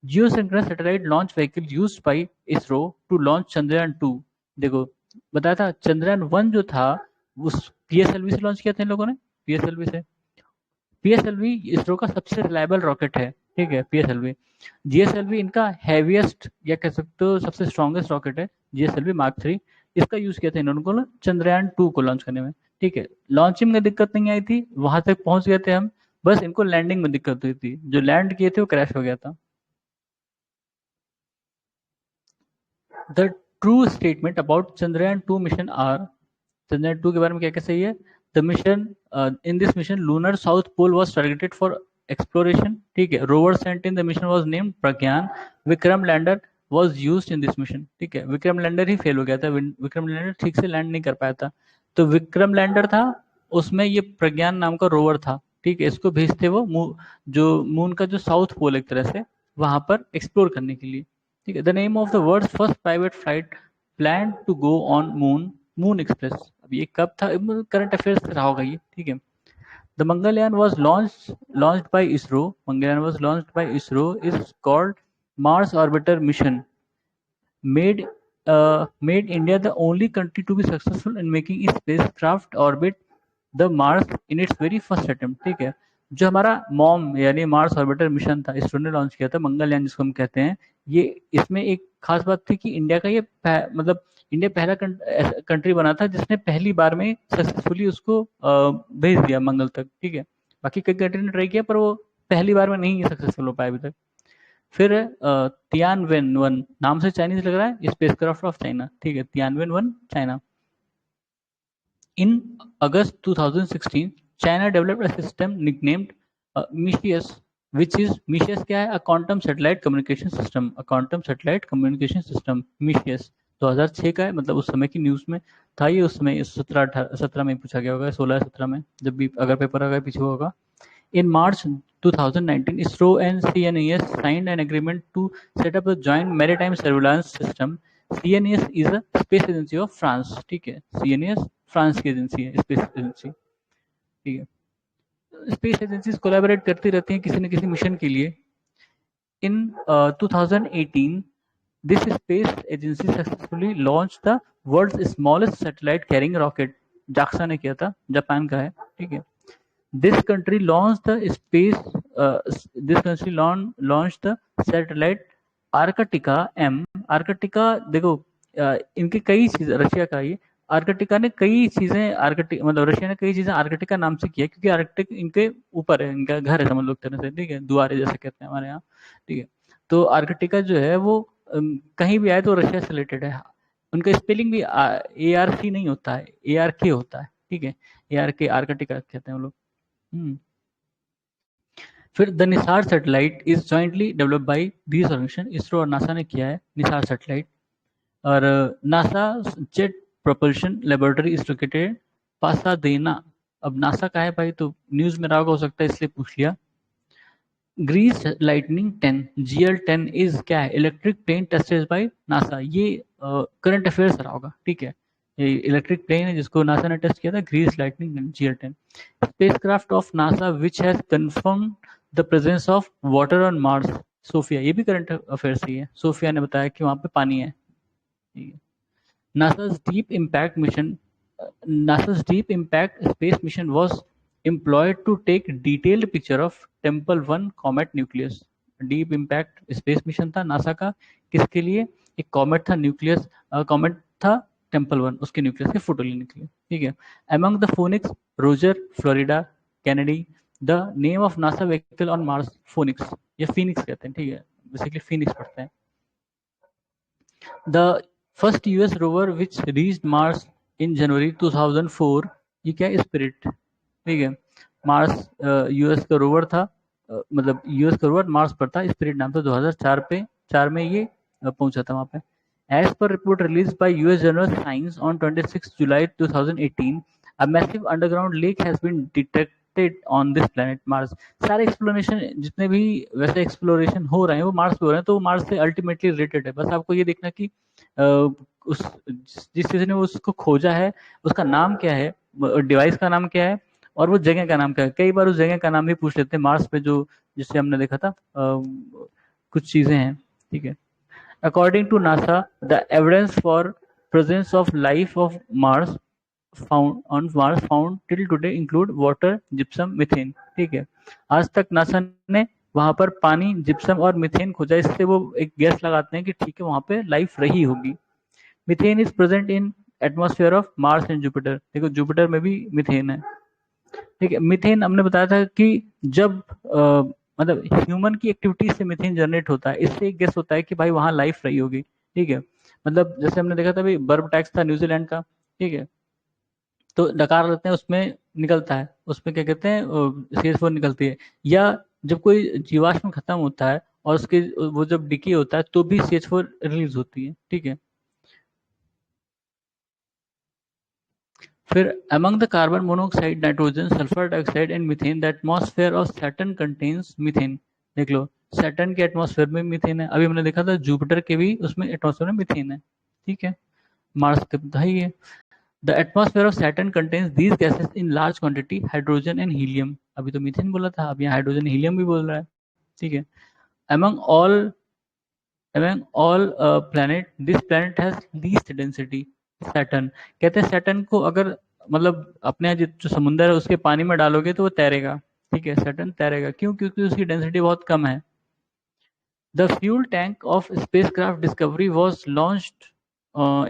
Speaker 1: Geosynchronous satellite launch vehicle used by ISRO to launch Chandrayaan 2. देखो बताया था चंद्रयान 1 जो था उस PSLV से लॉन्च किया था इन लोगों ने. PSLV से. PSLV इसरो का सबसे रिलायबल रॉकेट है. ठीक है. PSLV. GSLV इनका हैवीएस्ट या कह सकते हो सबसे स्ट्रॉन्गेस्ट रॉकेट है. GSLV Mark 3. इसका यूज किया था इन्होंने को चंद्रयान 2 को लॉन्च करने में. ठीक है. लॉन्चिंग में दिक्कत नहीं आई थी, वहां तक पहुंच गए थे हम, बस इनको लैंडिंग में दिक्कत हुई थी. जो लैंड किए थे वो क्रैश हो गया था. The true statement about Chandrayaan 2 mission are. Chandrayaan 2 के बारे में क्या क्या सही है. The mission in this mission lunar south pole was targeted for exploration. ठीक है. Rover sent in the mission was named Pragyan. Vikram lander was used in this mission. ठीक है. विक्रम लैंडर ही फेल हो गया था. विक्रम लैंडर ठीक से लैंड नहीं कर पाया था. तो विक्रम लैंडर था, उसमें ये प्रज्ञान नाम का रोवर था. ठीक है. इसको भेजते वो जो मून का जो साउथ पोल एक तरह से वहां पर एक्सप्लोर करने के लिए. ठीक है. The name of the world's first private flight plan to go on moon, moon express. अब ये कब था, करंट अफेयर्स रहा होगा ये. ठीक है. The Mangalyaan was launched by ISRO. Mangalyaan was launched by ISRO is called Mars orbiter mission. Made made India the only country to be successful in making a spacecraft orbit the Mars in its very first attempt. ठीक है. जो हमारा mom यानी Mars orbiter mission था, इसरो ने launch किया था, मंगलयान जिसको हम कहते हैं, ये इसमें एक खास बात थी कि इंडिया का ये मतलब इंडिया पहला कंट्री बना था जिसने पहली बार में सक्सेसफुली उसको भेज दिया मंगल तक. ठीक है. बाकी कई कंट्री ने ट्राई किया पर वो पहली बार में नहीं सक्सेसफुल हो पाया अभी तक. फिर तियानवेन 1 नाम से चाइनीज लग रहा है, स्पेसक्राफ्ट ऑफ चाइना. ठीक है. Tianwen 1 China. In August 2016 China developed a system nicknamed Micius, which is Micius क्या है, a quantum satellite communication system. A quantum satellite communication system Micius 2006 का है. मतलब उस समय की न्यूज में था ये. उस समय 17 में पूछा गया होगा, 16-17 में, जब भी अगर पेपर अगर पीछे होगा. In March 2019, ISRO and CNES signed an agreement to set up a joint maritime surveillance system. CNES is a space agency of France. ठीक है. CNES फ्रांस की एजेंसी है, स्पेस एजेंसी. ठीक है. स्पेस एजेंसीज कोलैबोरेट करती रहती हैं किसी न किसी मिशन के लिए. In 2018, this space agency successfully launched the world's smallest satellite carrying rocket. JAXA ने किया था, जापान का है. ठीक है. This country launched the space. This country launched the satellite Arctica M. Arctica देखो इनके कई चीजें, रशिया का ये आर्कटिका ने कई चीजें, आर्कटिक मतलब रशिया ने कई चीजें आर्कटिका नाम से किया क्योंकि आर्कटिक इनके ऊपर है, इनका घर है समझ लो तरह से. ठीक है. दुआरे जैसे कहते हैं हमारे यहाँ. ठीक है. तो आर्कटिका जो है वो कहीं भी आए तो रशिया से रिलेटेड है. उनका स्पेलिंग भी ARC नहीं होता है, ARK होता है. ठीक है. ARK आर्कटिका कहते हैं वो लोग. फिर the NISAR satellite is jointly developed by these organisation. ISRO और नासा ने किया है निसार सैटेलाइट. और NASA jet propulsion laboratory is located Pasadena. अब नासा का है भाई, तो न्यूज में रहा हो सकता है इसलिए पूछ लिया. ग्रीस लाइटनिंग 10 GL10 इज क्या है, electric plane tested by NASA. ये करंट अफेयर्स रहा होगा. ठीक है. ये इलेक्ट्रिक प्लेन है जिसको नासा ने टेस्ट किया था, grease lightning GL10. Spacecraft of NASA which has confirm the presence of water on Mars. SOFIA. ये भी करंट अफेयर्स ही है. सोफिया ने बताया कि वहां पे पानी है. NASA's Deep Impact mission, NASA's Deep Impact Space Mission was employed to take detailed picture of Tempel-1 comet nucleus. Deep Impact Space Mission था नासा का, किसके लिए, एक कॉमेट था न्यूक्लियस, कॉमेट था Tempel-1, उसके न्यूक्लियस के फोटो लेने के लिए. ठीक है. Among the Phoenix, Roger, Florida, Kennedy, the name of NASA vehicle on Mars, Phoenix, या Phoenix कहते हैं. ठीक है. बेसिकली Phoenix पढ़ते हैं. The first US rover which reached Mars in January 2004. ये क्या है, स्पिरिट. ठीक है. मार्स यूएस का रोवर था, मतलब यूएस का रोवर मार्स पर था, स्पिरिट नाम था. 2004 में ये पहुंचा था वहां पे. As per report release by US journal science on 26 July 2018, a massive underground lake has been conducted on this planet Mars. सारे एक्सप्लोरेशन जितने भी वैसे एक्सप्लोरेशन हो रहे हैं वो मार्स पे हो रहे हैं, तो मार्स से अल्टीमेटली रिलेटेड है। बस आपको ये देखना कि उस जिस चीज ने उसको खोजा है उसका नाम क्या है, डिवाइस का नाम क्या है, और वो जगह का नाम क्या है। कई बार उस जगह का नाम भी पूछ लेते हैं मार्स पे, जो जिससे हमने देखा था कुछ चीजें हैं, ठीक है। According to NASA the evidence for presence of life of Mars found on Mars found till today include water, gypsum, methane, ठीक है। आज तक नासा ने वहां पर पानी, जिप्सम और मीथेन खोजा। इससे वो एक गैस लगाते हैं कि ठीक है वहां पे लाइफ रही होगी। Methane is present in atmosphere of Mars and Jupiter. देखो जुपिटर में भी मीथेन है, ठीक है। मीथेन हमने बताया था कि जब मतलब ह्यूमन की एक्टिविटीज से मीथेन जनरेट होता है, इससे एक गेस होता है कि भाई वहां लाइफ रही होगी, ठीक है। मतलब जैसे हमने देखा था भाई बर्फ टैक्स था न्यूजीलैंड का, ठीक है। तो डकार लेते हैं उसमें निकलता है, उसमें क्या कहते हैं CH4 निकलती है। या जब कोई जीवाश्म खत्म होता है और उसके वो जब डिके होता है तो भी CH4 रिलीज होती है, ठीक है। फिर among the carbon monoxide, nitrogen, sulphur dioxide and methane the atmosphere of Saturn contains methane. देख लो सैटर्न के एटमॉस्फेयर में मीथेन है। अभी हमने देखा था जुपिटर के भी उसमें एटमॉस्फेयर में मीथेन है, ठीक है। मार्स के था ही है। The atmosphere of Saturn contains these gases in large quantity hydrogen and helium. अभी तो मीथेन बोला था, अब यहाँ हाइड्रोजन हीलियम भी बोल रहा है, ठीक है। among all planet this planet has least density Saturn. कहते हैं सैटर्न को अगर मतलब अपने यहाँ जो समुंदर है उसके पानी में डालोगे तो वो तैरेगा, ठीक है। सैटर्न तैरेगा क्यों? क्योंकि उसकी डेंसिटी बहुत कम है। The fuel tank of spacecraft discovery was launched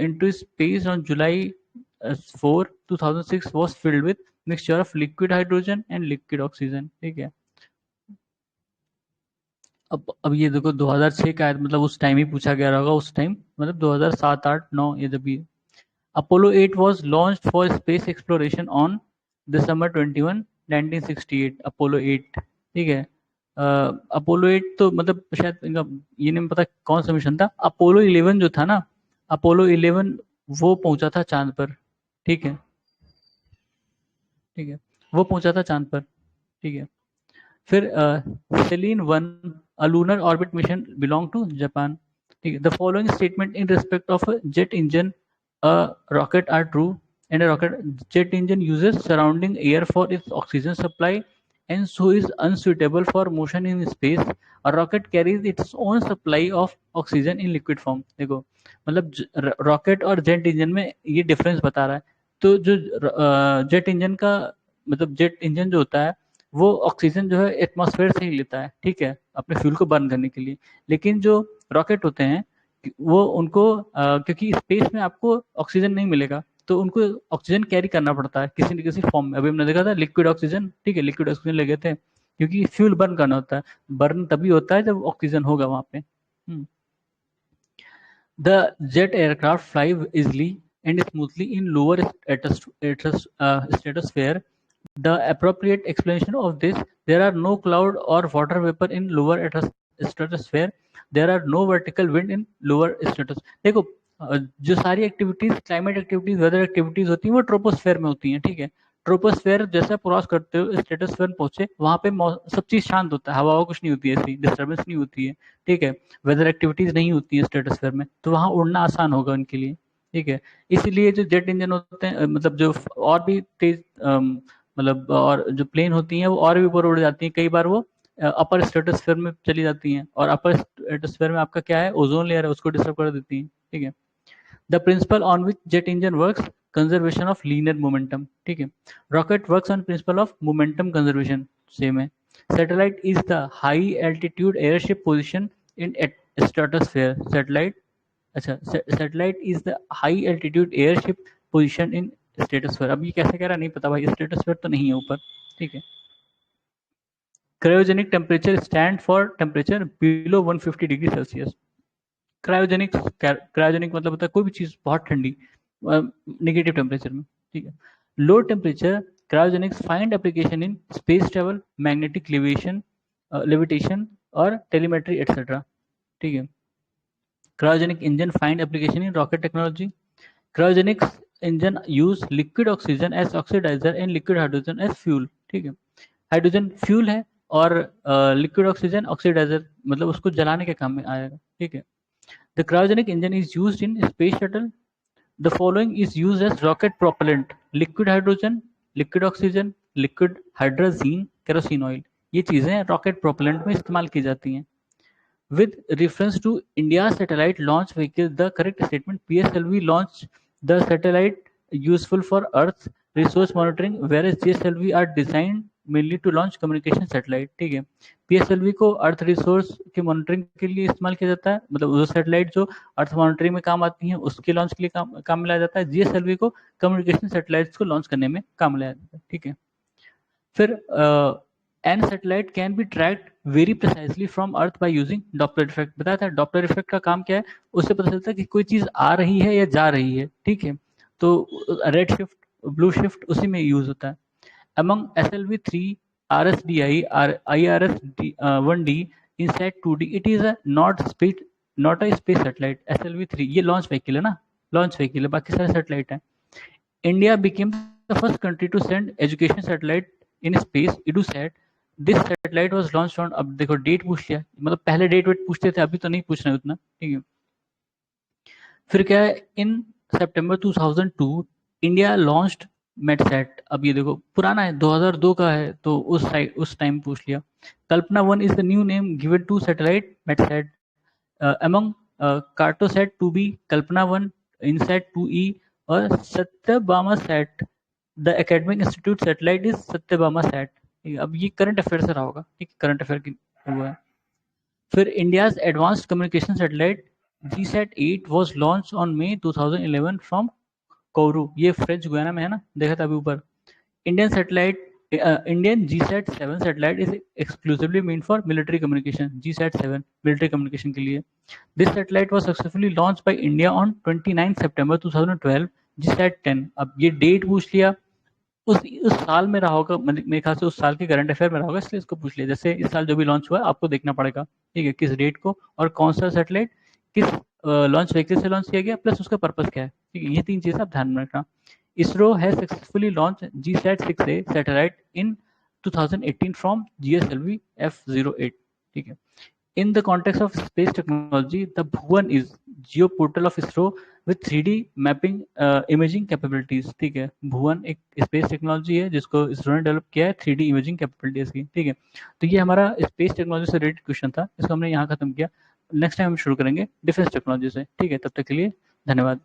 Speaker 1: into space on July 4 2006 was filled with mixture of liquid hydrogen and liquid oxygen, ठीक है। अब ये देखो 2006 का है, मतलब उस टाइम ही पूछा गया होगा, उस टाइम मतलब 2007 8 9 ये जब भी। Apollo 8 was launched for space exploration on December 21 1968। Apollo 8, ठीक है। अपोलो 8 तो मतलब शायद इनका ये नहीं पता कौन सा मिशन था। अपोलो 11 जो था ना, अपोलो 11 वो पहुंचा था चांद पर, ठीक है, ठीक है। वो पहुंचा था चांद पर, ठीक है। फिर SELENE 1 a lunar orbit mission belong to Japan, ठीक है। The following statement in respect of jet engine a rocket are true. And a rocket jet engine uses surrounding air for its oxygen supply and so is unsuitable for motion in space. A rocket carries its own supply of oxygen in liquid form। देखो मतलब rocket और jet engine में ये difference बता रहा है। तो जो जेट इंजन का मतलब जेट इंजन जो होता है वो ऑक्सीजन जो है एटमॉस्फेयर से ही लेता है, ठीक है, अपने फ्यूल को बर्न करने के लिए। लेकिन जो रॉकेट होते हैं वो उनको क्योंकि स्पेस में आपको ऑक्सीजन नहीं मिलेगा तो उनको ऑक्सीजन कैरी करना पड़ता है किसी न किसी फॉर्म में। अभी हमने देखा था लिक्विड ऑक्सीजन, ठीक है, लिक्विड ऑक्सीजन ले गए थे क्योंकि फ्यूल बर्न करना होता है। बर्न तभी होता है जब ऑक्सीजन होगा वहां पे। The jet aircraft fly easily and smoothly in lower stratosphere. The appropriate explanation of this: there are no cloud or water vapor in lower stratosphere. There are no vertical wind in lower stratosphere। देखो जो सारी activities climate activities weather activities होती हैं वो troposphere में होती हैं, ठीक है। ट्रोपोस्फेयर जैसा क्रॉस करते हो स्ट्रेटोस्फेयर पहुंचे वहां पे सब चीज शांत होता है, हवा कुछ नहीं होती है, ऐसी डिस्टर्बेंस नहीं होती है, ठीक है। वेदर एक्टिविटीज नहीं होती है स्ट्रेटोस्फेयर में, तो वहां उड़ना आसान होगा उनके लिए, ठीक है। इसलिए जो जेट इंजन होते हैं मतलब जो और भी तेज मतलब और जो प्लेन होती हैं वो और भी ऊपर उड़ जाती हैं। कई बार वो अपर स्ट्रेटोस्फेयर में चली जाती हैं और अपर स्ट्रेटोस्फेयर में आपका क्या है ओजोन लेयर है उसको डिस्टर्ब कर देती हैं, ठीक है। The principle on which jet engine works conservation of linear momentum, ठीक है। Rocket works on principle of momentum conservation, same है। Satellite is the high altitude airship position in stratosphere. Satellite अच्छा satellite is the high altitude airship position in stratosphere. अब ये कैसे कह रहा नहीं पता भाई, स्ट्रेटोस्फेयर तो नहीं है ऊपर, ठीक है। Cryogenic temperature stand for temperature below 150 degree Celsius. Cryogenic मतलब होता है कोई भी चीज बहुत ठंडी नेगेटिव टेम्परेचर में, ठीक है। Low temperature cryogenics find application in space travel, magnetic levitation और टेलीमेट्री एटसेट्रा, ठीक है। Cryogenic engine find application in rocket technology. Cryogenics engine use liquid oxygen as oxidiser and liquid hydrogen as fuel, ठीक है। Hydrogen fuel है, और liquid oxygen oxidiser, मतलब उसको जलाने के काम में आएगा, ठीक है। The cryogenic engine is used in space shuttle. The following is used as rocket propellant: liquid hydrogen, liquid oxygen, liquid hydrogen, kerosene oil. ये चीजें रॉकेट प्रोपेलेंट में इस्तेमाल की जाती हैं। With reference to India's satellite launch vehicle, the correct statement: PSLV launched the satellite useful for Earth resource monitoring, whereas GSLV are designed mainly to launch communication satellite। ठीक है, PSLV को अर्थ resource की monitoring के लिए इस्तेमाल किया जाता है, मतलब वो सैटेलाइट जो अर्थ मॉनिटरिंग में काम आती हैं उसके लॉन्च के लिए काम में लाया जाता है। GSLV को कम्युनिकेशन सैटेलाइट्स को लॉन्च करने में काम लाया जाता है, ठीक है। फिर an satellite can be tracked very precisely from earth by using Doppler effect. बताया था डॉपलर इफेक्ट का काम क्या है, उससे पता चलता है कि कोई चीज आ रही है या जा रही है, ठीक है। तो रेड शिफ्ट, ब्लू शिफ्ट उसी में यूज होता है। Among SLV-3, RSDI, IRS-1D, INSAT-2D, it is a not a space satellite. SLV-3 ये लॉन्च व्हीकल है ना, लॉन्च व्हीकल है, बाकी सारे सैटेलाइट है। India became the first country to send education satellite in space, EduSat. This satellite was launched on, अब देखो date पूछ लिया, मतलब पहले डेट वेट पूछते थे, अभी तो नहीं पूछ रहे उतना, ठीक है। फिर क्या है, इन सितंबर 2002 इंडिया लॉन्च्ड मेटसेट। अब ये देखो पुराना है, 2002 का है, तो उस टाइम पूछ लिया। Kalpana 1 is the new name given to satellite Metsat among Cartosat 2B, Kalpana 1, INSAT 2E और Sathyabama Sat. The academic institute satellite is Sathyabama Sat. अब ये करंट अफेयर से रहा होगा, ठीक है, करंट अफेयर की हुआ है। फिर India's advanced communication satellite GSAT-8 was launch on May 2011 from Kourou. ये फ्रेंच गुयाना में है ना, देखा था अभी ऊपर। Indian satellite, Indian GSAT-7 satellite is exclusively meant for military communication। GSAT-7 military communication के लिए। This satellite was successfully launched by India on 29 September 2012। GSAT-10, अब ये डेट पूछ लिया, उस साल में रहा होगा, मेरे ख्याल से उस साल के करंट अफेयर में रहा होगा, इसलिए इसको पूछ लिया। जैसे इस साल जो भी लॉन्च हुआ है आपको देखना पड़ेगा, ठीक है, किस डेट को और कौन सा सैटेलाइट किस लॉन्च व्हीकल से लॉन्च किया गया, प्लस उसका पर्पस क्या है, ठीक है। ये तीन चीजें आप ध्यान में रखना। ISRO has successfully launch GSAT-6A satellite in 2018 from GSLV F08, ठीक है। In the context of space technology, the Bhuvan is geo portal of ISRO with 3D mapping imaging capabilities। ठीक है, भुवन एक स्पेस टेक्नोलॉजी है जिसको इसरो ने डेवलप किया है 3D इमेजिंग कैपेबिलिटीज की, ठीक है। तो ये हमारा स्पेस टेक्नोलॉजी से रिलेटेड क्वेश्चन था, इसको हमने यहाँ खत्म किया। नेक्स्ट टाइम हम शुरू करेंगे डिफेंस टेक्नोलॉजी से, ठीक है। तब तक के लिए धन्यवाद।